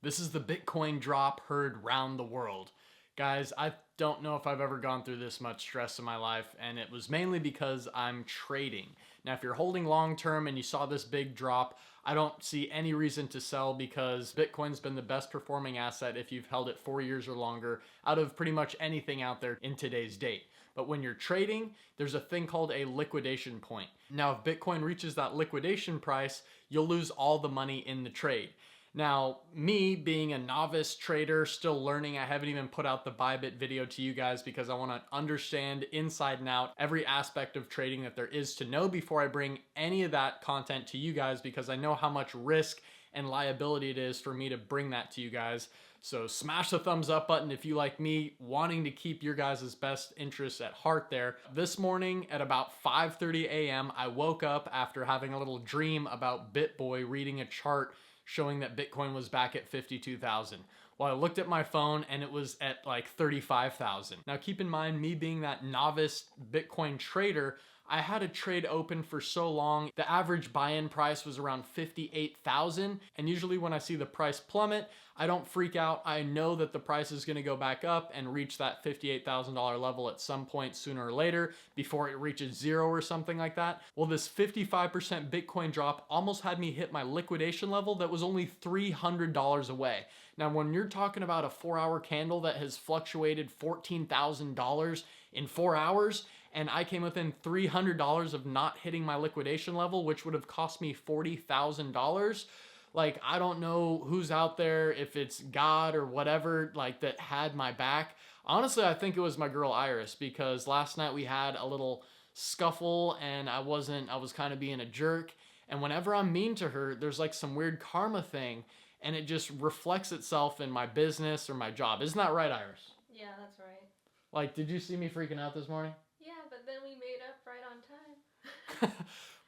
This is the Bitcoin drop heard round the world. Guys, I don't know if I've ever gone through this much stress in my life, and it was mainly because I'm trading. Now, if you're holding long term and you saw this big drop, I don't see any reason to sell because Bitcoin's been the best performing asset if you've held it 4 years or longer out of pretty much anything out there in today's date. But when you're trading, there's a thing called a liquidation point. Now, if Bitcoin reaches that liquidation price, you'll lose all the money in the trade. Now, me being a novice trader, still learning, I haven't even put out the Bybit video to you guys because I want to understand inside and out every aspect of trading that there is to know before I bring any of that content to you guys, because I know how much risk and liability it is for me to bring that to you guys. So smash the thumbs up button if you, like me, wanting to keep your guys' best interests at heart there. This morning at about 5:30 a.m., I woke up after having a little dream about BitBoy reading a chart showing that Bitcoin was back at 52,000. Well, I looked at my phone and it was at like 35,000. Now keep in mind, me being that novice Bitcoin trader, I had a trade open for so long. The average buy-in price was around 58,000. And usually when I see the price plummet, I don't freak out. I know that the price is going to go back up and reach that $58,000 level at some point sooner or later before it reaches zero or something like that. Well, this 55% Bitcoin drop almost had me hit my liquidation level that was only $300 away. Now, when you're talking about a 4-hour candle that has fluctuated $14,000 in 4 hours, and I came within $300 of not hitting my liquidation level, which would have cost me $40,000. Like, I don't know who's out there, if it's God or whatever, like, that had my back. Honestly, I think it was my girl Iris, because last night we had a little scuffle and I was kind of being a jerk. And whenever I'm mean to her, there's like some weird karma thing, and it just reflects itself in my business or my job. Isn't that right, Iris? Yeah, that's right. Like, did you see me freaking out this morning? Yeah, but then we made up right on time.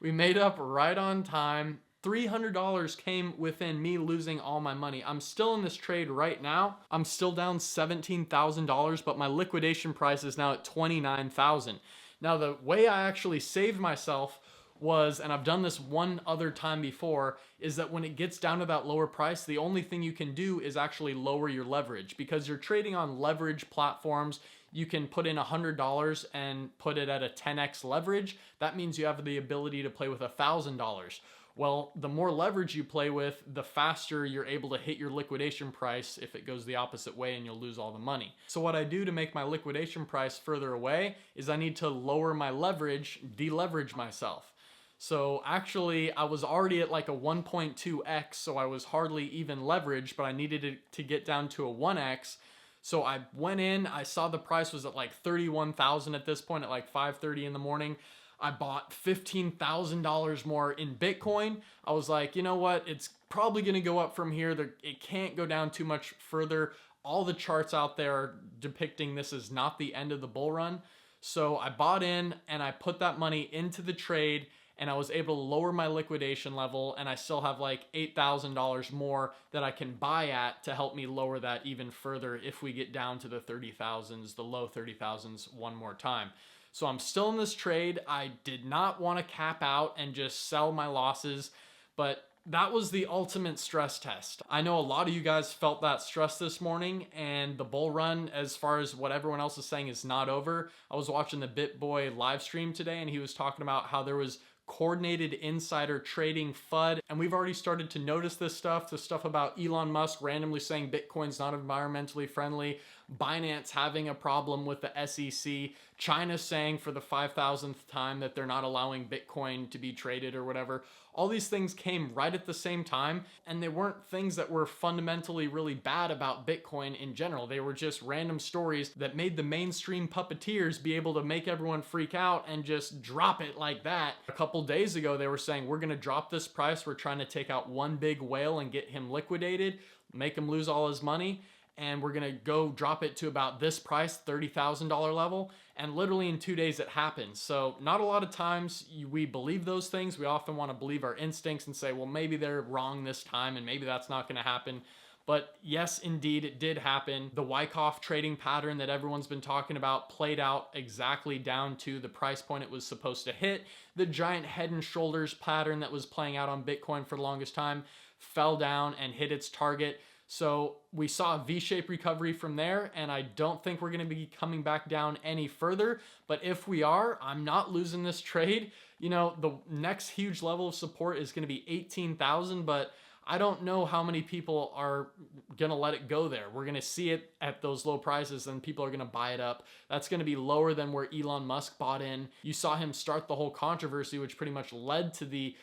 We made up right on time. $300 came within me losing all my money. I'm still in this trade right now. I'm still down $17,000, but my liquidation price is now at $29,000. Now, the way I actually saved myself was, and I've done this one other time before, is that when it gets down to that lower price, the only thing you can do is actually lower your leverage. Because you're trading on leverage platforms, you can put in $100 and put it at a 10x leverage. That means you have the ability to play with $1,000. Well, the more leverage you play with, the faster you're able to hit your liquidation price if it goes the opposite way, and you'll lose all the money. So what I do to make my liquidation price further away is I need to lower my leverage, deleverage myself. So actually, I was already at like a 1.2x, so I was hardly even leveraged, but I needed it to get down to a 1x. So I went in, I saw the price was at like 31,000 at this point at like 5:30 in the morning. I bought $15,000 more in Bitcoin. I was like, you know what? It's probably going to go up from here. It can't go down too much further. All the charts out there are depicting this is not the end of the bull run. So I bought in and I put that money into the trade, and I was able to lower my liquidation level, and I still have like $8,000 more that I can buy at to help me lower that even further if we get down to the 30,000s, the low 30,000s one more time. So I'm still in this trade. I did not want to cap out and just sell my losses, but that was the ultimate stress test. I know a lot of you guys felt that stress this morning, and the bull run, as far as what everyone else is saying, is not over. I was watching the BitBoy live stream today, and he was talking about how there was coordinated insider trading FUD, and we've already started to notice this stuff, the stuff about Elon Musk randomly saying Bitcoin's not environmentally friendly, Binance having a problem with the SEC, China saying for the 5,000th time that they're not allowing Bitcoin to be traded or whatever. All these things came right at the same time, and they weren't things that were fundamentally really bad about Bitcoin in general. They were just random stories that made the mainstream puppeteers be able to make everyone freak out and just drop it like that. A couple days ago, they were saying, we're going to drop this price. We're trying to take out one big whale and get him liquidated, make him lose all his money. And we're gonna go drop it to about this price, $30,000 level. And literally in 2 days it happens. So not a lot of times we believe those things. We often wanna believe our instincts and say, well, maybe they're wrong this time and maybe that's not gonna happen. But yes, indeed, it did happen. The Wyckoff trading pattern that everyone's been talking about played out exactly down to the price point it was supposed to hit. The giant head and shoulders pattern that was playing out on Bitcoin for the longest time fell down and hit its target. So we saw a V-shaped recovery from there, and I don't think we're going to be coming back down any further. But if we are, I'm not losing this trade. You know, the next huge level of support is going to be 18,000, but I don't know how many people are going to let it go there. We're going to see it at those low prices and people are going to buy it up. That's going to be lower than where Elon Musk bought in. You saw him start the whole controversy, which pretty much led to the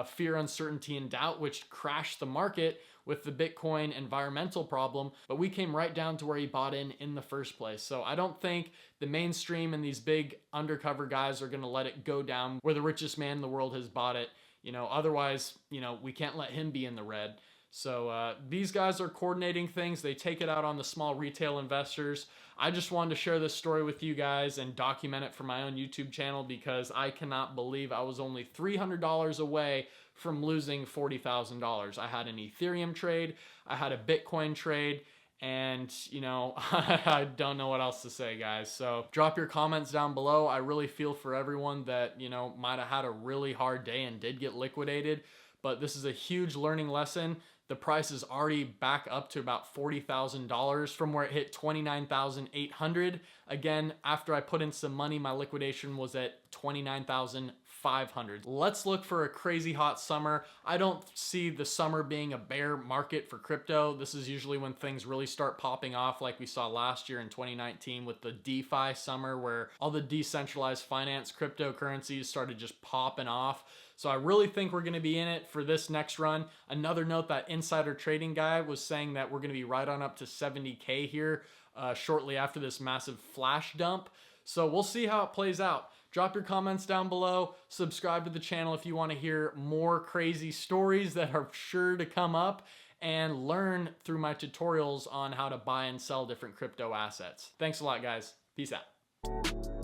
fear, uncertainty, and doubt, which crashed the market with the Bitcoin environmental problem. But we came right down to where he bought in the first place. So I don't think the mainstream and these big undercover guys are going to let it go down where the richest man in the world has bought it. You know, otherwise, you know, we can't let him be in the red. So these guys are coordinating things. They take it out on the small retail investors. I just wanted to share this story with you guys and document it for my own YouTube channel because I cannot believe I was only $300 away from losing $40,000. I had an Ethereum trade, I had a Bitcoin trade, and, you know, I don't know what else to say, guys. So drop your comments down below. I really feel for everyone that, you know, might have had a really hard day and did get liquidated. But this is a huge learning lesson. The price is already back up to about $40,000 from where it hit $29,800. Again, after I put in some money, my liquidation was at $29,500. Let's look for a crazy hot summer. I don't see the summer being a bear market for crypto. This is usually when things really start popping off, like we saw last year in 2019 with the DeFi summer, where all the decentralized finance cryptocurrencies started just popping off. So I really think we're going to be in it for this next run. Another note, that insider trading guy was saying that we're going to be right on up to 70K here shortly after this massive flash dump. So we'll see how it plays out. Drop your comments down below. Subscribe to the channel if you want to hear more crazy stories that are sure to come up, and learn through my tutorials on how to buy and sell different crypto assets. Thanks a lot, guys. Peace out.